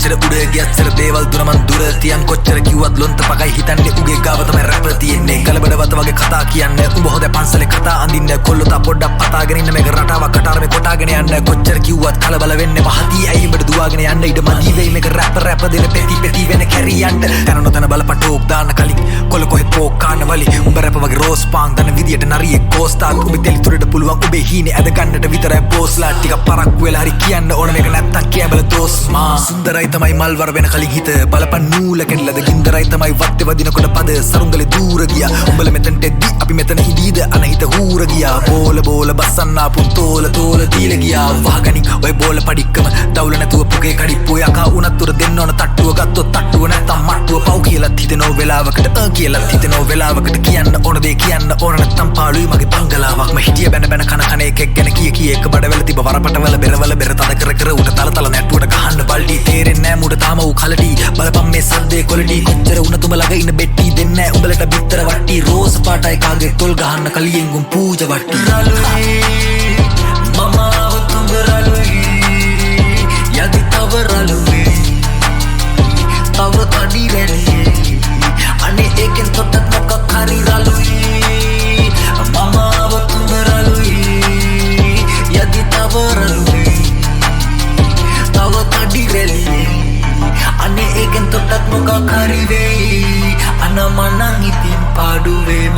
කොච්චර උඩ ගියස්සර දේවල් දුන මන් දුර තියන් කොච්චර කිව්වත් ලොන්ත පකයි හිතන්නේ උගේ ගාව තමයි රැප් තියෙන්නේ කලබල වත වගේ කතා කියන්නේ උඹ හොද පන්සලේ කතා අඳින්න කොල්ලොතා පොඩ්ඩක් පතාගෙන ඉන්න මේක රටාවක් කටාර මේ කොටාගෙන යන්න කොච්චර කිව්වත් කලබල වෙන්නේ මහදී ඇයි උඹට දුවාගෙන යන්න ඉඩ මදි වෙයි මේක රැප් දෙන පෙති වෙන කැරියන්ට තන නොතන බලපටෝක් දාන්න කලින් කොල්ල කොහෙත් පෝක් කාන්න වලි උඹ රැප් වගේ රෝස් පාන් දන විදියට නරියෙක් කෝස්ටාර් උඹ තෙලි තුරට පුළුවන් උඹේ හීනේ ඇද ගන්නට විතරයි බෝස්ලා ටික පරක් වෙලා හරි කියන්න ඕන මේක නැත්තම් කැබල දෝස් මා සුන්දරයි තමයි මල්වර වෙන කලින් හිත බලපන් නූල කෙල්ලද ගින්දරයි තමයි වත්තේ වදිනකොට පද සරුංගලේ දූර ගියා උඹල මෙතනට එද්දි අපි මෙතන හිඳීද අනහිත හූර ගියා බෝල බස්සන්න පුන් තෝල දීල ගියා වහගනින් ඔය බෝල පඩික්කම දවුල නැතුව පුගේ කඩිප්පු යකා උනත් උර දෙන්න ඕන තට්ටුව ගත්තොත් තට්ටුව නැත්තම් මට්ටුව පව් කියලාත් හිතෙනෝ වෙලාවකට කියලාත් හිතෙනෝ වෙලාවකට කියන්න ඕන දේ කියන්න ඕන නැත්තම් පාළුයි මගේ බංගලාවක් මම හිටිය බැන කන එකෙක් ගැන කිය එක බඩවැල තිබ වරපටවල බෙරවල බෙර තද කර උට තල නැට්ටුවට ගහන්න බල්ඩි තේරෙන්නේ නැහැ මුඩ තාම ඌ කලටි බලපන් මේ සද්දේ කොලටි කොච්චර උන තුඹ ළඟ ඉන්න බෙට්ටි දෙන්නේ නැහැ උඹලට බිත්තර වට්ටි රෝස් පාටයි කාගේ තොල් ගහන්න කලියෙන් ගුම් පූජ වට්ටි රළුයි මම තුඹ රළුයි යදි තව රළුයි තව තඩි රැලි අනේ ඒකෙන් තොටත් මොකක් හරි රළුයි මම තුඹ රළුයි යදි තව රළුයි තව තඩි රැලි අනේ ඒකෙන් තොටත් මොකක් හරි වෙයි අනමනං ඉතින් පාඩු වේ